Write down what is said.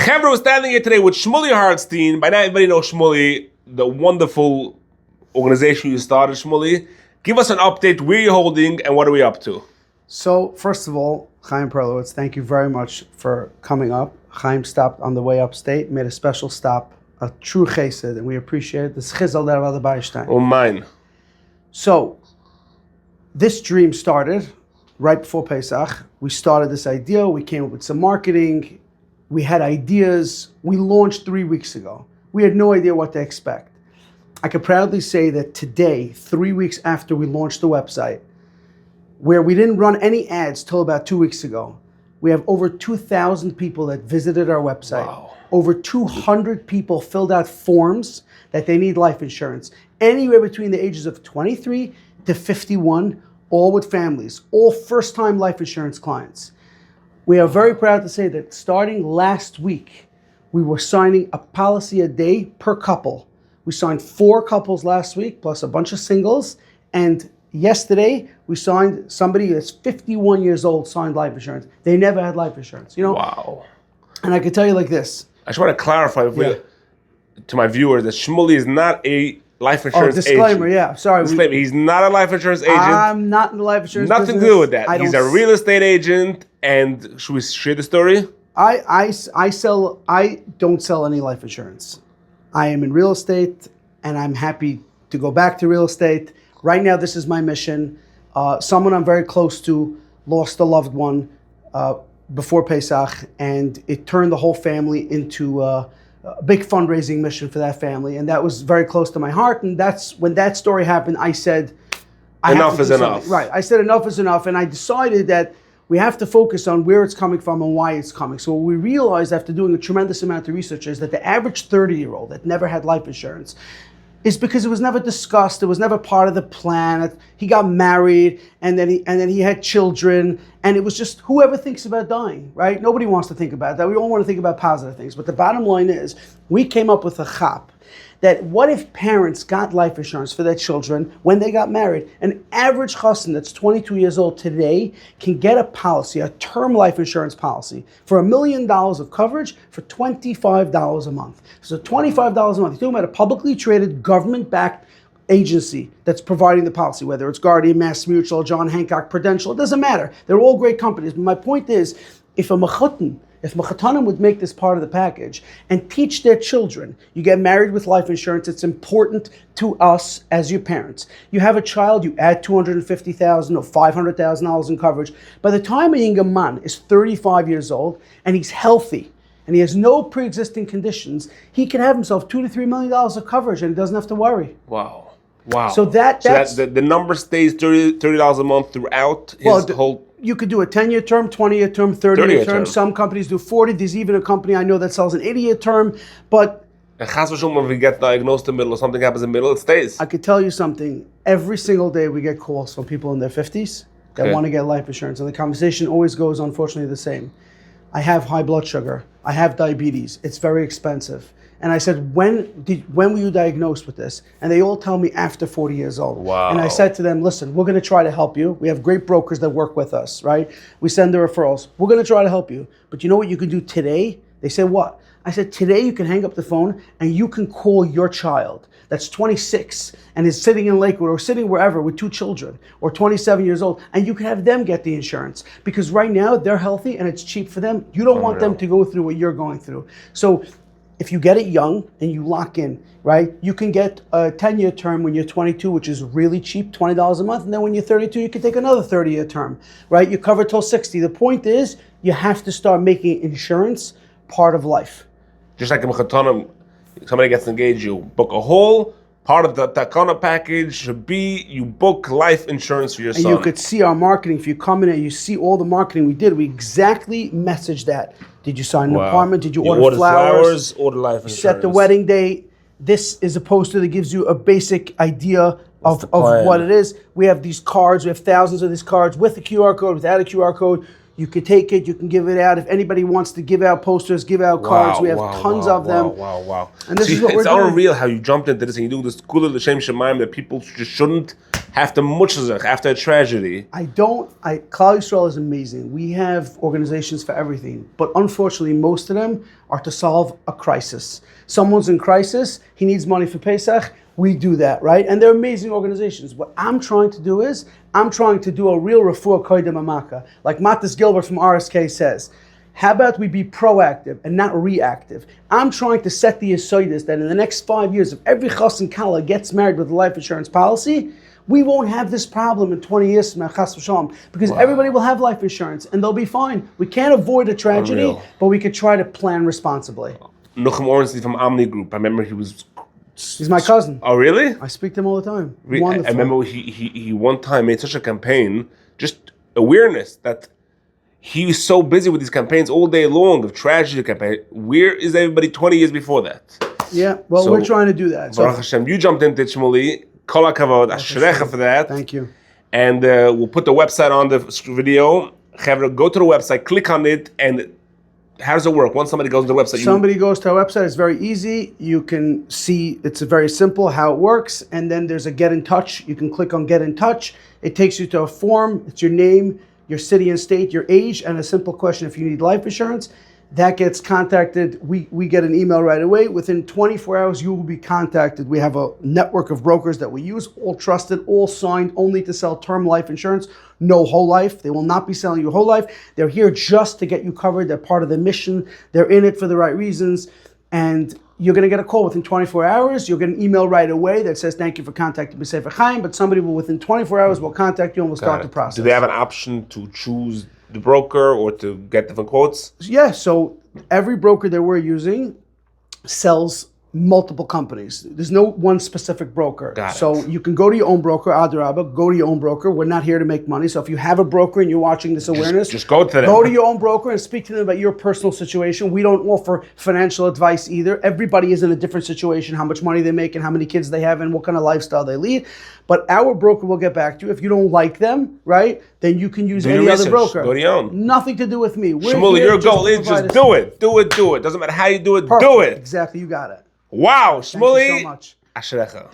Chevra was standing here today with Shmuley Hartstein. By now, everybody knows Shmuley, the wonderful organization you started, Shmuley. Give us an update. Where are you holding, and what are we up to? So, first of all, Chayim Perlowitz, thank you very much for coming up. Chayim stopped on the way upstate, made a special stop, a true chesed, and we appreciate it. This chizal der Rabbi Beistein. Oh, mine. So, this dream started right before Pesach. We started this idea. We came up with some marketing. We had ideas. We launched 3 weeks ago. We had no idea what to expect. I can proudly say that today, 3 weeks after we launched the website, where we didn't run any ads till about 2 weeks ago, we have over 2,000 people that visited our website. Wow. Over 200 people filled out forms that they need life insurance. Anywhere between the ages of 23 to 51, all with families, all first-time life insurance clients. We are very proud to say that starting last week, we were signing a policy a day per couple. We signed 4 couples last week, plus a bunch of singles. And yesterday, we signed somebody that's 51 years old, signed life insurance. They never had life insurance, Wow. And I can tell you like this. I just want to clarify to my viewers that Shmuley is not a life insurance disclaimer, agent. yeah, sorry. Disclaimer, he's not a life insurance agent. I'm not in the life insurance Nothing business. to do with that. He's a real estate agent. And should we share the story? I don't sell any life insurance. I am in real estate, and I'm happy to go back to real estate. Right now, this is my mission. Someone I'm very close to lost a loved one before Pesach, and it turned the whole family into a big fundraising mission for that family, and that was very close to my heart. And that's when that story happened. I said, enough is enough. Right. I said enough is enough, and I decided that we have to focus on where it's coming from and why it's coming. So what we realized after doing a tremendous amount of research is that the average 30-year-old that never had life insurance is because it was never discussed. It was never part of the plan. He got married, and then he had children, and it was just whoever thinks about dying, right? Nobody wants to think about that. We all want to think about positive things. But the bottom line is, we came up with a chap that what if parents got life insurance for their children when they got married? An average chassan that's 22 years old today can get a policy, a term life insurance policy, for $1 million of coverage for $25 a month. So $25 a month. You're talking about a publicly traded, government-backed agency that's providing the policy, whether it's Guardian, Mass Mutual, John Hancock, Prudential, it doesn't matter. They're all great companies. But my point is, if Mechatanim would make this part of the package and teach their children, you get married with life insurance, it's important to us as your parents. You have a child, you add $250,000 or $500,000 in coverage. By the time a young man is 35 years old and he's healthy and he has no pre-existing conditions, he can have himself $2 to $3 million of coverage and he doesn't have to worry. Wow. So that's the number stays $30 a month throughout his whole. You could do a 10-year term, 20-year term, 30-year term. Some companies do 40. There's even a company I know that sells an 80-year term. But and if we get diagnosed in the middle or something happens in the middle, it stays. I could tell you something. Every single day we get calls from people in their 50s that want to get life insurance. And the conversation always goes, unfortunately, the same. I have high blood sugar. I have diabetes. It's very expensive. And I said, when were you diagnosed with this? And they all tell me after 40 years old. Wow. And I said to them, listen, we're going to try to help you. We have great brokers that work with us, right? We send the referrals. We're going to try to help you. But you know what you can do today? They said, what? I said, today you can hang up the phone and you can call your child that's 26 and is sitting in Lakewood or sitting wherever with 2 children or 27 years old, and you can have them get the insurance. Because right now they're healthy and it's cheap for them. You don't want them to go through what you're going through. So if you get it young and you lock in, right, you can get a 10-year term when you're 22, which is really cheap, $20 a month. And then when you're 32, you can take another 30-year term, right? You cover till 60. The point is, you have to start making insurance part of life. Just like in Mechatanim, somebody gets engaged, you book a whole part of the Takana package should be you book life insurance for your son. And you could see our marketing. If you come in and you see all the marketing we did, we exactly messaged that. Did you sign an apartment? Did you order flowers? Order life insurance. Set the wedding date. This is a poster that gives you a basic idea of what it is. We have these cards. We have thousands of these cards with a QR code, without a QR code. You can take it. You can give it out. If anybody wants to give out posters, give out cards. We have tons of them. Wow. And this is what we're doing. It's unreal how you jumped into this and you do this cool L'Shem Shemaim that people just shouldn't after muchazach, after a tragedy. Klal Yisrael is amazing. We have organizations for everything, but unfortunately, most of them are to solve a crisis. Someone's in crisis, he needs money for Pesach, we do that, right? And they're amazing organizations. What I'm trying to do is, I'm trying to do a real refuah koydem amaka. Like Matis Gilbert from RSK says, how about we be proactive and not reactive? I'm trying to set the aside that in the next 5 years, if every chas and kala gets married with a life insurance policy, we won't have this problem in 20 years from now, chas v'shalom, because everybody will have life insurance and they'll be fine. We can't avoid a tragedy, but we could try to plan responsibly. Nuchem Ornstein from Omni Group. I remember He's my cousin. Oh, really? I speak to him all the time. I remember he one time made such a campaign, just awareness that he was so busy with these campaigns all day long of tragedy campaign. Where is everybody 20 years before that? Yeah, well, we're trying to do that. Baruch Hashem, you jumped into it, Shmuley. Kol HaKavod, Ashrecha for that. Thank you. And we'll put the website on the video. Chavra, go to the website, click on it, and how does it work? Once somebody goes to the website, somebody goes to our website. It's very easy. You can see it's very simple how it works, and then there's a get in touch. You can click on get in touch. It takes you to a form. It's your name, your city and state, your age, and a simple question if you need life insurance. That gets contacted. We get an email right away. Within 24 hours, you will be contacted. We have a network of brokers that we use, all trusted, all signed, only to sell term life insurance, no whole life. They will not be selling you whole life. They're here just to get you covered. They're part of the mission. They're in it for the right reasons. And you're going to get a call within 24 hours. You'll get an email right away that says, thank you for contacting Bsefer Chayim, but somebody will, within 24 hours, will contact you and will start the process. Do they have an option to choose the broker or to get different quotes? Yeah, so every broker that we're using sells multiple companies. There's no one specific broker. So you can go to your own broker, Adarabba, go to your own broker. We're not here to make money. So if you have a broker and you're watching this awareness, just go to them. Go to your own broker and speak to them about your personal situation. We don't offer financial advice either. Everybody is in a different situation, how much money they make and how many kids they have and what kind of lifestyle they lead. But our broker will get back to you. If you don't like them, right, then you can use any other broker. Go to your own. Nothing to do with me. Shmuley, your goal is just do it. Do it. Do it. Doesn't matter how you do it. Perfect. Do it. Exactly. You got it. Wow. Shmuley. Thank you so much. Ashrecha.